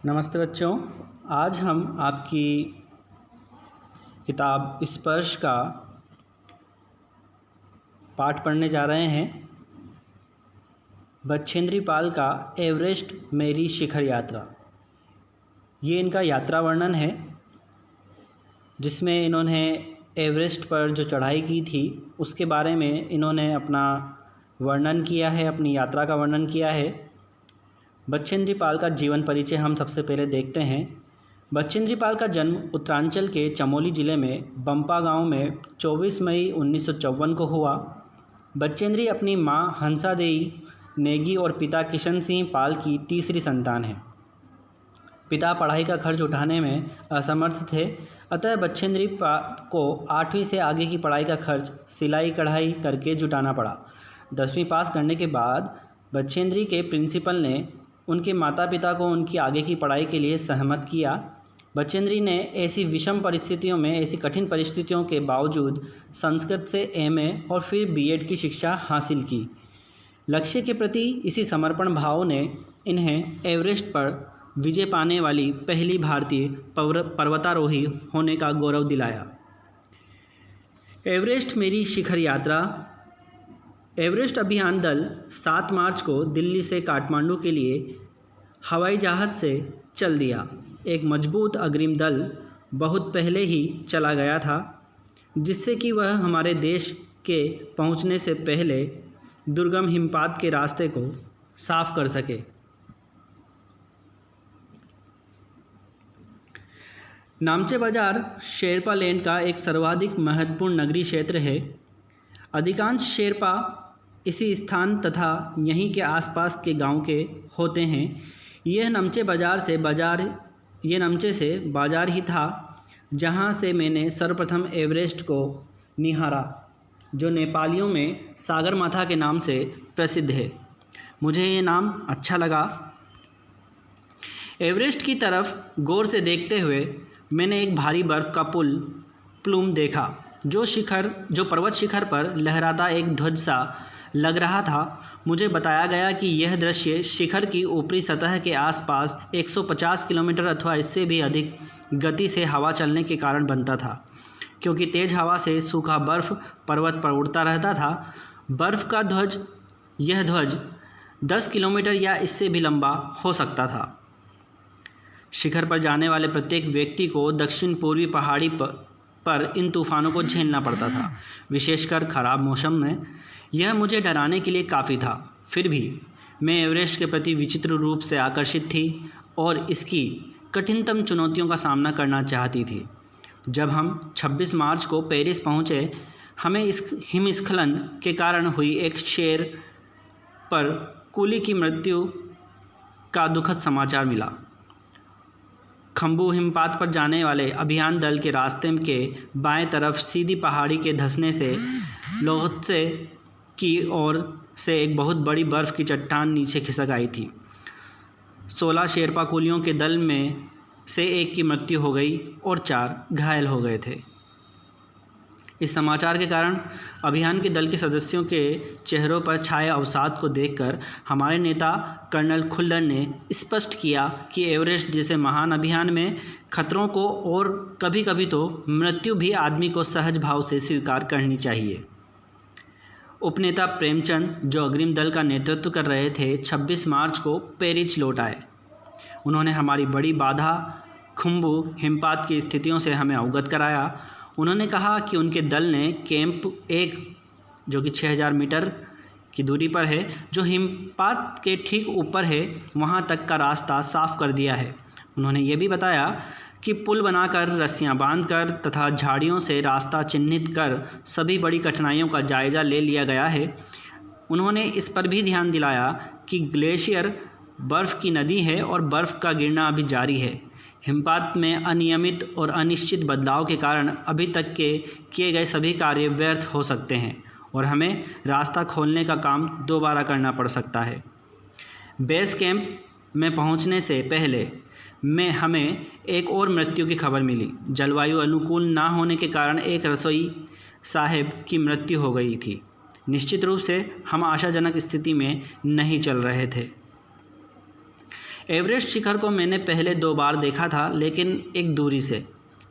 नमस्ते बच्चों। आज हम आपकी किताब स्पर्श का पाठ पढ़ने जा रहे हैं। बछेंद्री पाल का एवरेस्ट मेरी शिखर यात्रा, ये इनका यात्रा वर्णन है जिसमें इन्होंने एवरेस्ट पर जो चढ़ाई की थी उसके बारे में इन्होंने अपना वर्णन किया है, अपनी यात्रा का वर्णन किया है। बछेंद्री पाल का जीवन परिचय हम सबसे पहले देखते हैं। बछेंद्री पाल का जन्म उत्तरांचल के चमोली ज़िले में बंपा गांव में 24 मई 1954 को हुआ। बछेंद्री अपनी मां हंसा देई नेगी और पिता किशन सिंह पाल की तीसरी संतान है। पिता पढ़ाई का खर्च उठाने में असमर्थ थे, अतः बछेंद्री को 8वीं से आगे की पढ़ाई का खर्च सिलाई कढ़ाई करके जुटाना पड़ा। 10वीं पास करने के बाद बछेंद्री के प्रिंसिपल ने उनके माता पिता को उनकी आगे की पढ़ाई के लिए सहमत किया। बछेंद्री ने ऐसी विषम परिस्थितियों में, ऐसी कठिन परिस्थितियों के बावजूद संस्कृत से एमए और फिर बीएड की शिक्षा हासिल की। लक्ष्य के प्रति इसी समर्पण भाव ने इन्हें एवरेस्ट पर विजय पाने वाली पहली भारतीय पर्वतारोही होने का गौरव दिलाया। एवरेस्ट मेरी शिखर यात्रा। एवरेस्ट अभियान दल 7 मार्च को दिल्ली से काठमांडू के लिए हवाई जहाज़ से चल दिया। एक मजबूत अग्रिम दल बहुत पहले ही चला गया था, जिससे कि वह हमारे देश के पहुंचने से पहले दुर्गम हिमपात के रास्ते को साफ कर सके। नामचे बाजार शेरपा लैंड का एक सर्वाधिक महत्वपूर्ण नगरीय क्षेत्र है। अधिकांश शेरपा इसी स्थान तथा यहीं के आसपास के गांव के होते हैं। यह नमचे से बाजार ही था जहां से मैंने सर्वप्रथम एवरेस्ट को निहारा, जो नेपालियों में सागरमाथा के नाम से प्रसिद्ध है। मुझे ये नाम अच्छा लगा। एवरेस्ट की तरफ गौर से देखते हुए मैंने एक भारी बर्फ़ का प्लूम देखा, जो पर्वत शिखर पर लहराता एक ध्वज सा लग रहा था। मुझे बताया गया कि यह दृश्य शिखर की ऊपरी सतह के आसपास 150 किलोमीटर अथवा इससे भी अधिक गति से हवा चलने के कारण बनता था, क्योंकि तेज़ हवा से सूखा बर्फ़ पर्वत पर उड़ता रहता था। यह ध्वज 10 किलोमीटर या इससे भी लंबा हो सकता था। शिखर पर जाने वाले प्रत्येक व्यक्ति को दक्षिण पूर्वी पहाड़ी पर इन तूफ़ानों को झेलना पड़ता था, विशेषकर ख़राब मौसम में। यह मुझे डराने के लिए काफ़ी था। फिर भी मैं एवरेस्ट के प्रति विचित्र रूप से आकर्षित थी और इसकी कठिनतम चुनौतियों का सामना करना चाहती थी। जब हम 26 मार्च को पेरिस पहुँचे, हमें इस हिमस्खलन के कारण हुई एक शेर पर कूली की मृत्यु का दुखद समाचार मिला। खम्बू हिमपात पर जाने वाले अभियान दल के रास्ते के बाएं तरफ सीधी पहाड़ी के धंसने से लोहत्से की ओर से एक बहुत बड़ी बर्फ़ की चट्टान नीचे खिसक आई थी। 16 शेरपा कुलियों के दल में से एक की मृत्यु हो गई और 4 घायल हो गए थे। इस समाचार के कारण अभियान के दल के सदस्यों के चेहरों पर छाए अवसाद को देखकर हमारे नेता कर्नल खुल्लर ने स्पष्ट किया कि एवरेस्ट जैसे महान अभियान में खतरों को और कभी कभी तो मृत्यु भी आदमी को सहज भाव से स्वीकार करनी चाहिए। उपनेता प्रेमचंद, जो अग्रिम दल का नेतृत्व कर रहे थे, 26 मार्च को पेरिस लौट आए। उन्होंने हमारी बड़ी बाधा खुम्बू हिमपात की स्थितियों से हमें अवगत कराया। उन्होंने कहा कि उनके दल ने कैंप 1, जो कि 6000 मीटर की दूरी पर है, जो हिमपात के ठीक ऊपर है, वहां तक का रास्ता साफ कर दिया है। उन्होंने ये भी बताया कि पुल बनाकर, रस्सियां बांधकर तथा झाड़ियों से रास्ता चिन्हित कर सभी बड़ी कठिनाइयों का जायज़ा ले लिया गया है। उन्होंने इस पर भी ध्यान दिलाया कि ग्लेशियर बर्फ़ की नदी है और बर्फ़ का गिरना अभी जारी है। हिमपात में अनियमित और अनिश्चित बदलाव के कारण अभी तक के किए गए सभी कार्य व्यर्थ हो सकते हैं और हमें रास्ता खोलने का काम दोबारा करना पड़ सकता है। बेस कैंप में पहुंचने से पहले हमें एक और मृत्यु की खबर मिली। जलवायु अनुकूल ना होने के कारण एक रसोई साहब की मृत्यु हो गई थी। निश्चित रूप से हम आशाजनक स्थिति में नहीं चल रहे थे। एवरेस्ट शिखर को मैंने पहले 2 बार देखा था, लेकिन एक दूरी से।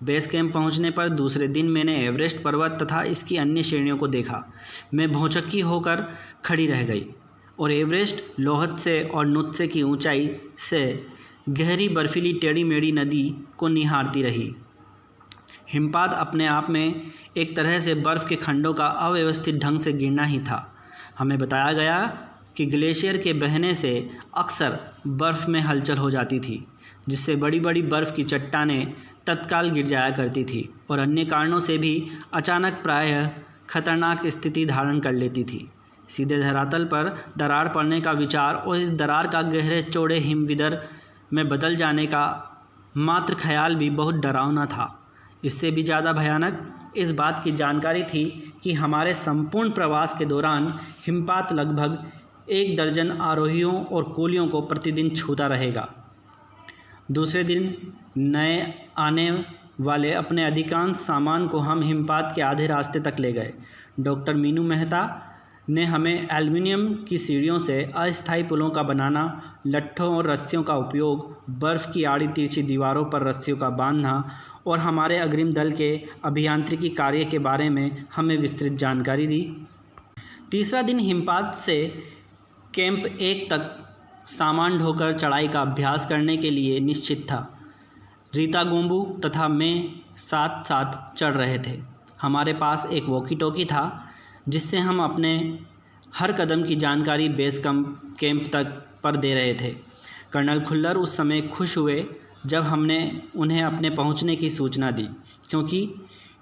बेस कैंप पहुंचने पर दूसरे दिन मैंने एवरेस्ट पर्वत तथा इसकी अन्य श्रेणियों को देखा। मैं भौचक्की होकर खड़ी रह गई और एवरेस्ट लोहत्से और नुत्से की ऊंचाई से गहरी बर्फीली टेढ़ी मेढ़ी नदी को निहारती रही। हिमपात अपने आप में एक तरह से बर्फ़ के खंडों का अव्यवस्थित ढंग से गिरना ही था। हमें बताया गया कि ग्लेशियर के बहने से अक्सर बर्फ़ में हलचल हो जाती थी, जिससे बड़ी बड़ी बर्फ़ की चट्टानें तत्काल गिर जाया करती थी और अन्य कारणों से भी अचानक प्रायः खतरनाक स्थिति धारण कर लेती थी। सीधे धरातल पर दरार पड़ने का विचार और इस दरार का गहरे चौड़े हिमविदर में बदल जाने का मात्र ख्याल भी बहुत डरावना था। इससे भी ज़्यादा भयानक इस बात की जानकारी थी कि हमारे संपूर्ण प्रवास के दौरान हिमपात लगभग 1 दर्जन आरोहियों और कुलियों को प्रतिदिन छूता रहेगा। दूसरे दिन नए आने वाले अपने अधिकांश सामान को हम हिमपात के आधे रास्ते तक ले गए। डॉक्टर मीनू मेहता ने हमें एल्युमिनियम की सीढ़ियों से अस्थायी पुलों का बनाना, लट्ठों और रस्सियों का उपयोग, बर्फ़ की आड़ी तिरछी दीवारों पर रस्सियों का बांधना और हमारे अग्रिम दल के अभियांत्रिकी कार्य के बारे में हमें विस्तृत जानकारी दी। तीसरा दिन हिमपात से कैंप 1 तक सामान ढोकर चढ़ाई का अभ्यास करने के लिए निश्चित था। रीता गोम्बू तथा मैं साथ साथ चढ़ रहे थे। हमारे पास एक वॉकी टॉकी था जिससे हम अपने हर कदम की जानकारी बेस कैंप तक पर दे रहे थे। कर्नल खुल्लर उस समय खुश हुए जब हमने उन्हें अपने पहुंचने की सूचना दी, क्योंकि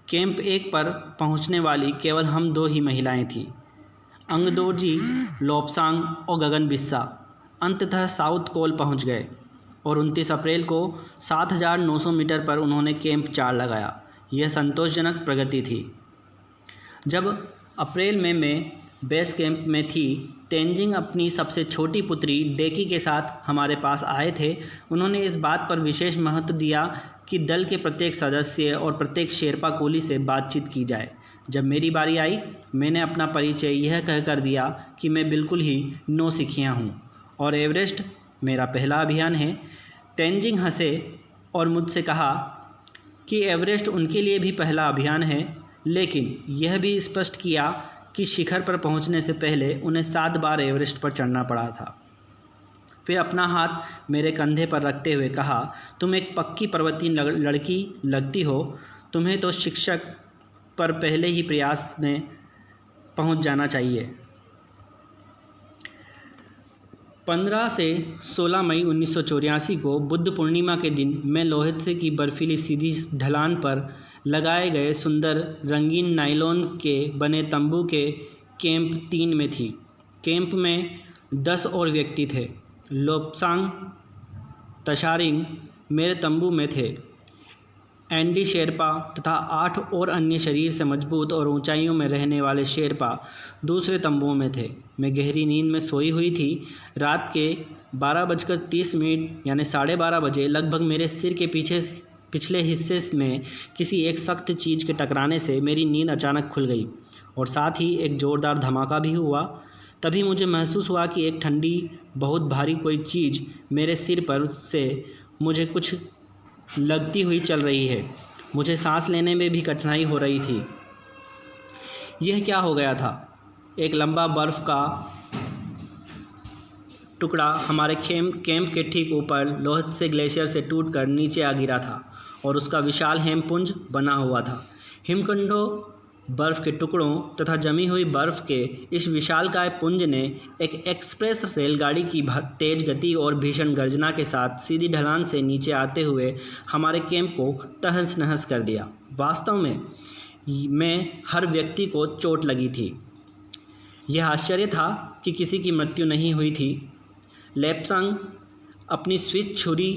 कैंप 1 पर पहुंचने वाली केवल हम 2 ही महिलाएं थीं। अंगदोर्जी, लोब्सांग और गगन बिस्सा अंततः साउथ कोल पहुंच गए और 29 अप्रैल को 7,900 मीटर पर उन्होंने कैंप 4 लगाया। यह संतोषजनक प्रगति थी। जब अप्रैल में मैं बेस कैंप में थी, तेंजिंग अपनी सबसे छोटी पुत्री डेकी के साथ हमारे पास आए थे। उन्होंने इस बात पर विशेष महत्व दिया कि दल के प्रत्येक सदस्य और प्रत्येक शेरपा कुली से बातचीत की जाए। जब मेरी बारी आई, मैंने अपना परिचय यह कहकर दिया कि मैं बिल्कुल ही नौसिखिया हूँ और एवरेस्ट मेरा पहला अभियान है। तेंजिंग हंसे और मुझसे कहा कि एवरेस्ट उनके लिए भी पहला अभियान है, लेकिन यह भी स्पष्ट किया कि शिखर पर पहुंचने से पहले उन्हें 7 बार एवरेस्ट पर चढ़ना पड़ा था। फिर अपना हाथ मेरे कंधे पर रखते हुए कहा, तुम एक पक्की पर्वतीय लड़की लगती हो। तुम्हें तो शिक्षक पर पहले ही प्रयास में पहुंच जाना चाहिए। 15 से 16 मई 1984 को बुद्ध पूर्णिमा के दिन मैं लोहत्से की बर्फीली सीधी ढलान पर लगाए गए सुंदर रंगीन नायलॉन के बने तंबू के कैंप 3 में थी। कैंप में 10 और व्यक्ति थे। लोब्सांग तशारिंग मेरे तंबू में थे। एंडी शेरपा तथा 8 और अन्य शरीर से मजबूत और ऊंचाइयों में रहने वाले शेरपा दूसरे तंबुओं में थे। मैं गहरी नींद में सोई हुई थी। रात के 12:30 यानी 12:30 बजे लगभग मेरे सिर के पिछले हिस्से में किसी एक सख्त चीज़ के टकराने से मेरी नींद अचानक खुल गई और साथ ही एक ज़ोरदार धमाका भी हुआ। तभी मुझे महसूस हुआ कि एक ठंडी बहुत भारी कोई चीज़ मेरे सिर पर से मुझे कुछ लगती हुई चल रही है। मुझे सांस लेने में भी कठिनाई हो रही थी। यह क्या हो गया था? एक लंबा बर्फ़ का टुकड़ा हमारे कैंप के ठीक ऊपर लोहत्से ग्लेशियर से टूटकर नीचे आ गिरा था और उसका विशाल हेमपुंज बना हुआ था। हिमखंडों, बर्फ़ के टुकड़ों तथा जमी हुई बर्फ़ के इस विशालकाय पुंज ने एक एक्सप्रेस रेलगाड़ी की तेज गति और भीषण गर्जना के साथ सीधी ढलान से नीचे आते हुए हमारे कैंप को तहस नहस कर दिया। वास्तव में हर व्यक्ति को चोट लगी थी। यह आश्चर्य था कि किसी की मृत्यु नहीं हुई थी। लेप्सांग अपनी स्विच छुरी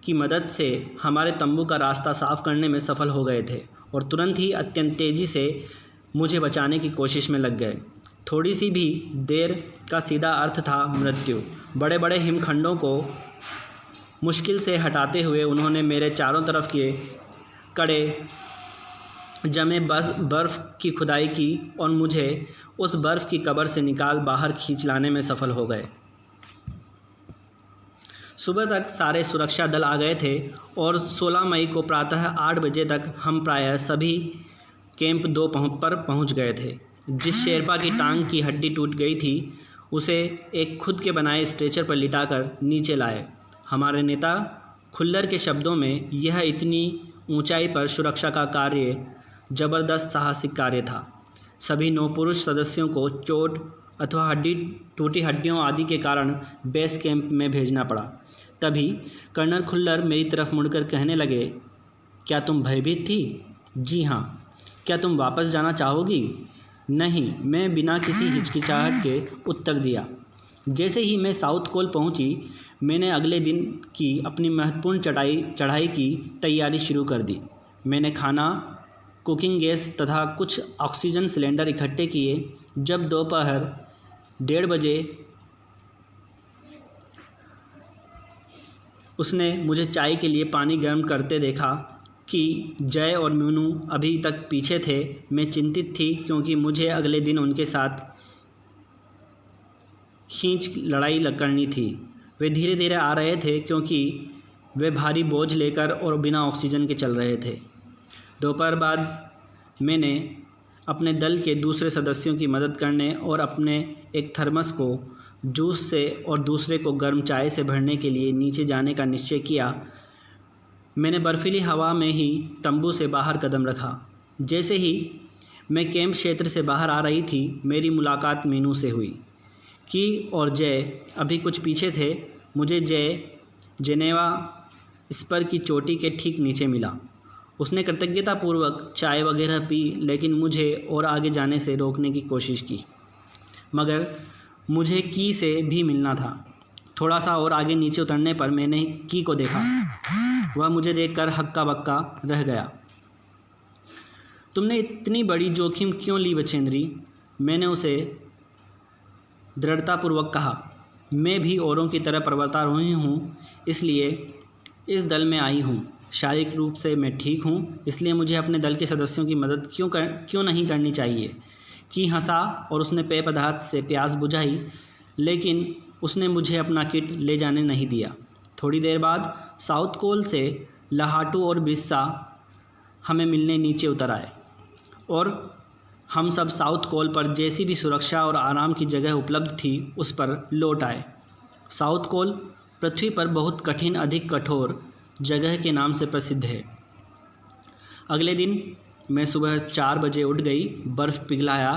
की मदद से हमारे तंबू का रास्ता साफ करने में सफल हो गए थे और तुरंत ही अत्यंत तेज़ी से मुझे बचाने की कोशिश में लग गए। थोड़ी सी भी देर का सीधा अर्थ था मृत्यु। बड़े बड़े हिमखंडों को मुश्किल से हटाते हुए उन्होंने मेरे चारों तरफ के कड़े जमे बर्फ़ की खुदाई की और मुझे उस बर्फ़ की कब्र से निकाल बाहर खींच लाने में सफल हो गए। सुबह तक सारे सुरक्षा दल आ गए थे और 16 मई को प्रातः 8 बजे तक हम प्रायः सभी कैंप 2 पर पहुंच गए थे। जिस शेरपा की टांग की हड्डी टूट गई थी उसे एक खुद के बनाए स्ट्रेचर पर लिटाकर नीचे लाए। हमारे नेता खुल्लर के शब्दों में यह इतनी ऊंचाई पर सुरक्षा का कार्य ज़बरदस्त साहसिक कार्य था। सभी 9 पुरुष सदस्यों को चोट अथवा टूटी हड्डियों आदि के कारण बेस कैंप में भेजना पड़ा। तभी कर्नल खुल्लर मेरी तरफ मुड़कर कहने लगे, क्या तुम भयभीत थी? जी हाँ। क्या तुम वापस जाना चाहोगी? नहीं, मैं बिना किसी हिचकिचाहट के उत्तर दिया। जैसे ही मैं साउथ कोल पहुंची, मैंने अगले दिन की अपनी महत्वपूर्ण चढ़ाई की तैयारी शुरू कर दी। मैंने खाना, कुकिंग गैस तथा कुछ ऑक्सीजन सिलेंडर इकट्ठे किए। जब दोपहर 1:30 बजे उसने मुझे चाय के लिए पानी गर्म करते देखा कि जय और मीनू अभी तक पीछे थे। मैं चिंतित थी क्योंकि मुझे अगले दिन उनके साथ खींच लड़ाई करनी थी। वे धीरे धीरे आ रहे थे क्योंकि वे भारी बोझ लेकर और बिना ऑक्सीजन के चल रहे थे। दोपहर बाद मैंने अपने दल के दूसरे सदस्यों की मदद करने और अपने एक थर्मस को जूस से और दूसरे को गर्म चाय से भरने के लिए नीचे जाने का निश्चय किया। मैंने बर्फीली हवा में ही तंबू से बाहर कदम रखा। जैसे ही मैं कैंप क्षेत्र से बाहर आ रही थी, मेरी मुलाकात मीनू से हुई। की और जय अभी कुछ पीछे थे। मुझे जय जेनेवा स्पर की चोटी के ठीक नीचे मिला। उसने कृतज्ञतापूर्वक चाय वगैरह पी, लेकिन मुझे और आगे जाने से रोकने की कोशिश की। मगर मुझे की से भी मिलना था। थोड़ा सा और आगे नीचे उतरने पर मैंने की को देखा। वह मुझे देखकर हक्का बक्का रह गया। तुमने इतनी बड़ी जोखिम क्यों ली बचेंद्री? मैंने उसे दृढ़तापूर्वक कहा। मैं भी औरों की तरह पर्वतारोही हूँ, इसलिए इस दल में आई हूँ। शारीरिक रूप से मैं ठीक हूँ, इसलिए मुझे अपने दल के सदस्यों की मदद क्यों नहीं करनी चाहिए? की हंसा और उसने पेय पदार्थ से प्यास बुझाई, लेकिन उसने मुझे अपना किट ले जाने नहीं दिया। थोड़ी देर बाद साउथ कोल से लहाटू और बिस्सा हमें मिलने नीचे उतर आए और हम सब साउथ कोल पर जैसी भी सुरक्षा और आराम की जगह उपलब्ध थी उस पर लौट आए। साउथ कोल पृथ्वी पर बहुत कठिन, अधिक कठोर जगह के नाम से प्रसिद्ध है। अगले दिन मैं सुबह 4 बजे उठ गई, बर्फ़ पिघलाया,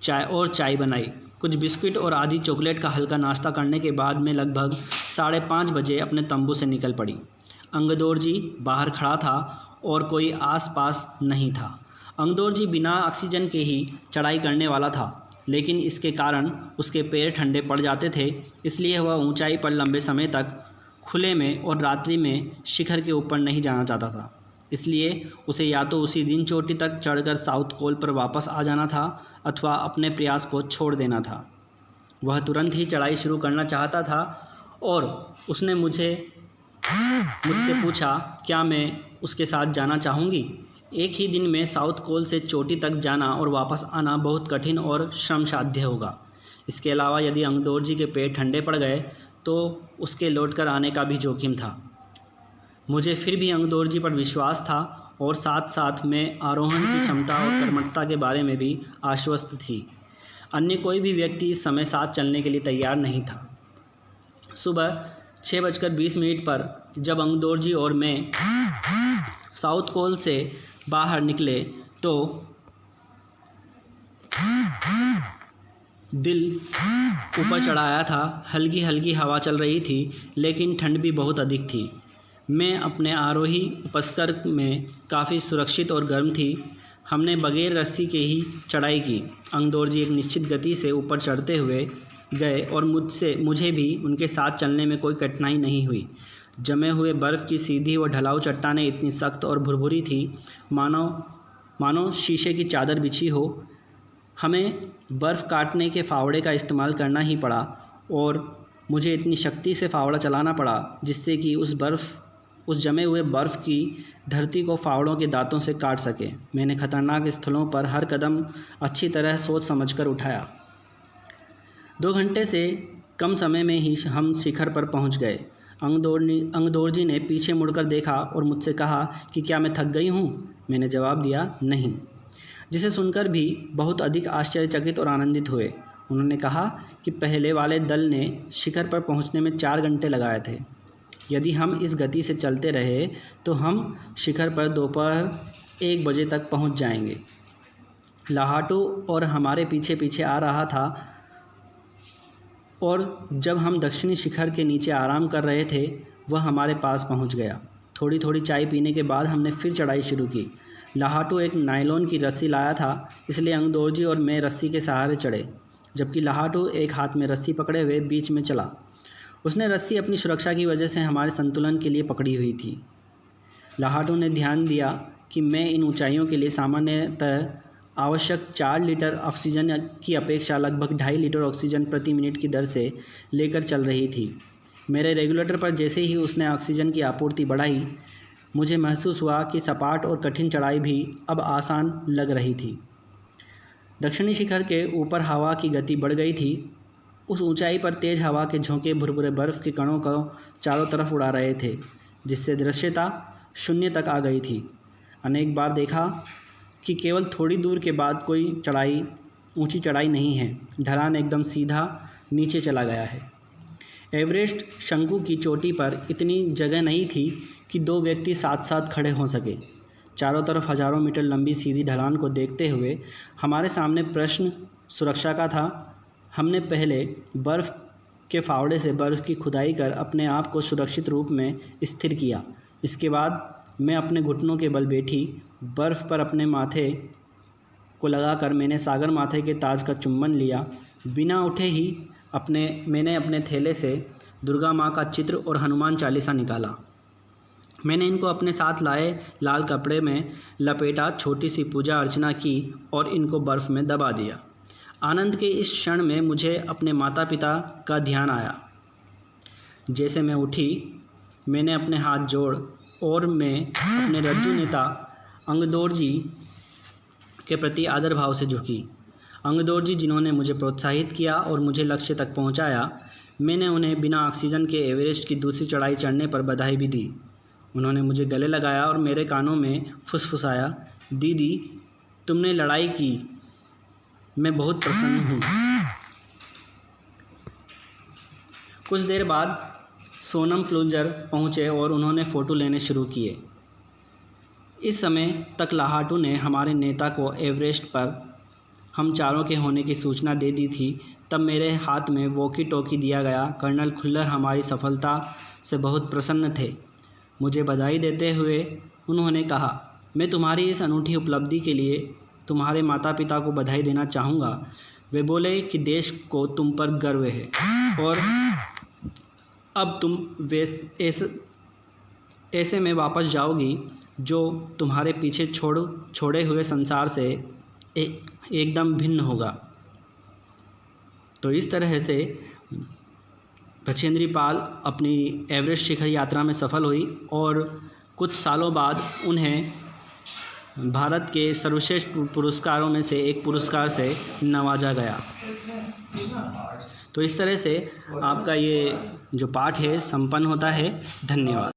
चाय बनाई, कुछ बिस्किट और आधी चॉकलेट का हल्का नाश्ता करने के बाद मैं लगभग 5:30 बजे अपने तंबू से निकल पड़ी। अंगदौर जी बाहर खड़ा था और कोई आसपास नहीं था। अंगदौर जी बिना ऑक्सीजन के ही चढ़ाई करने वाला था, लेकिन इसके कारण उसके पैर ठंडे पड़ जाते थे, इसलिए वह ऊंचाई पर लंबे समय तक खुले में और रात्रि में शिखर के ऊपर नहीं जाना चाहता था। इसलिए उसे या तो उसी दिन चोटी तक चढ़कर साउथ कोल पर वापस आ जाना था अथवा अपने प्रयास को छोड़ देना था। वह तुरंत ही चढ़ाई शुरू करना चाहता था और उसने मुझसे पूछा क्या मैं उसके साथ जाना चाहूँगी। एक ही दिन में साउथ कोल से चोटी तक जाना और वापस आना बहुत कठिन और श्रमसाध्य होगा। इसके अलावा यदि अंगदौर जी के पैर ठंडे पड़ गए तो उसके लौटकर आने का भी जोखिम था। मुझे फिर भी अंगदौर जी पर विश्वास था और साथ साथ मैं आरोहण की क्षमता और कर्मठता के बारे में भी आश्वस्त थी। अन्य कोई भी व्यक्ति इस समय साथ चलने के लिए तैयार नहीं था। सुबह 6:20 पर जब अंगदौर जी और मैं साउथ कोल से बाहर निकले तो दिल ऊपर चढ़ाया था। हल्की हल्की हवा चल रही थी, लेकिन ठंड भी बहुत अधिक थी। मैं अपने आरोही उपस्कर में काफ़ी सुरक्षित और गर्म थी। हमने बगैर रस्सी के ही चढ़ाई की। अंगदौर जी एक निश्चित गति से ऊपर चढ़ते हुए गए और मुझे भी उनके साथ चलने में कोई कठिनाई नहीं हुई। जमे हुए बर्फ़ की सीधी व ढलाऊ चट्टानें इतनी सख्त और भुरभुरी थी मानो शीशे की चादर बिछी हो। हमें बर्फ़ काटने के फावड़े का इस्तेमाल करना ही पड़ा और मुझे इतनी शक्ति से फावड़ा चलाना पड़ा जिससे कि उस जमे हुए बर्फ़ की धरती को फावड़ों के दांतों से काट सके। मैंने खतरनाक स्थलों पर हर कदम अच्छी तरह सोच समझकर उठाया। 2 घंटे से कम समय में ही हम शिखर पर पहुंच गए। अंगदोरजी ने पीछे मुड़कर देखा और मुझसे कहा कि क्या मैं थक गई हूँ? मैंने जवाब दिया, नहीं, जिसे सुनकर भी बहुत अधिक आश्चर्यचकित और आनंदित हुए। उन्होंने कहा कि पहले वाले दल ने शिखर पर पहुँचने में 4 घंटे लगाए थे। यदि हम इस गति से चलते रहे तो हम शिखर पर दोपहर 1 बजे तक पहुँच जाएंगे। लाहाटू और हमारे पीछे पीछे आ रहा था और जब हम दक्षिणी शिखर के नीचे आराम कर रहे थे वह हमारे पास पहुंच गया। थोड़ी थोड़ी चाय पीने के बाद हमने फिर चढ़ाई शुरू की। लाहाटू एक नायलॉन की रस्सी लाया था, इसलिए अंगदोरजी और मैं रस्सी के सहारे चढ़े, जबकि लाहाटू एक हाथ में रस्सी पकड़े हुए बीच में चला। उसने रस्सी अपनी सुरक्षा की वजह से हमारे संतुलन के लिए पकड़ी हुई थी। लाहाटू ने ध्यान दिया कि मैं इन ऊंचाइयों के लिए सामान्यतः आवश्यक 4 लीटर ऑक्सीजन की अपेक्षा लगभग 2.5 लीटर ऑक्सीजन प्रति मिनट की दर से लेकर चल रही थी। मेरे रेगुलेटर पर जैसे ही उसने ऑक्सीजन की आपूर्ति बढ़ाई, मुझे महसूस हुआ कि सपाट और कठिन चढ़ाई भी अब आसान लग रही थी। दक्षिणी शिखर के ऊपर हवा की गति बढ़ गई थी। उस ऊंचाई पर तेज़ हवा के झोंके भुरभुरे बर्फ़ के कणों को चारों तरफ उड़ा रहे थे, जिससे दृश्यता शून्य तक आ गई थी। अनेक बार देखा कि केवल थोड़ी दूर के बाद कोई ऊंची चढ़ाई नहीं है, ढलान एकदम सीधा नीचे चला गया है। एवरेस्ट शंकु की चोटी पर इतनी जगह नहीं थी कि 2 व्यक्ति साथ साथ खड़े हो सके। चारों तरफ हज़ारों मीटर लंबी सीधी ढलान को देखते हुए हमारे सामने प्रश्न सुरक्षा का था। हमने पहले बर्फ़ के फावड़े से बर्फ़ की खुदाई कर अपने आप को सुरक्षित रूप में स्थिर किया। इसके बाद मैं अपने घुटनों के बल बैठी। बर्फ़ पर अपने माथे को लगाकर मैंने सागर माथे के ताज का चुम्बन लिया। बिना उठे ही मैंने अपने थैले से दुर्गा माँ का चित्र और हनुमान चालीसा निकाला। मैंने इनको अपने साथ लाए लाल कपड़े में लपेटा, छोटी सी पूजा अर्चना की और इनको बर्फ़ में दबा दिया। आनंद के इस क्षण में मुझे अपने माता पिता का ध्यान आया। जैसे मैं उठी, मैंने अपने हाथ जोड़ और मैं अपने रज्जू नेता अंगदोरजी के प्रति आदर भाव से झुकी। अंगदोरजी जिन्होंने मुझे प्रोत्साहित किया और मुझे लक्ष्य तक पहुंचाया, मैंने उन्हें बिना ऑक्सीजन के एवरेस्ट की दूसरी चढ़ाई चढ़ने पर बधाई भी दी। उन्होंने मुझे गले लगाया और मेरे कानों में फुसफुसाया, दीदी तुमने लड़ाई की, मैं बहुत प्रसन्न हूँ। कुछ देर बाद सोनम प्लुंजर पहुँचे और उन्होंने फ़ोटो लेने शुरू किए। इस समय तक लाहाटू ने हमारे नेता को एवरेस्ट पर हम चारों के होने की सूचना दे दी थी। तब मेरे हाथ में वॉकी टॉकी दिया गया। कर्नल खुल्लर हमारी सफलता से बहुत प्रसन्न थे। मुझे बधाई देते हुए उन्होंने कहा, मैं तुम्हारी इस अनूठी उपलब्धि के लिए तुम्हारे माता पिता को बधाई देना चाहूँगा। वे बोले कि देश को तुम पर गर्व है और अब तुम ऐसे में वापस जाओगी जो तुम्हारे पीछे छोड़े हुए संसार से एकदम भिन्न होगा। तो इस तरह से बछेंद्री पाल अपनी एवरेस्ट शिखर यात्रा में सफल हुई और कुछ सालों बाद उन्हें भारत के सर्वश्रेष्ठ पुरस्कारों में से एक पुरस्कार से नवाजा गया। तो इस तरह से आपका ये जो पाठ है संपन्न होता है। धन्यवाद।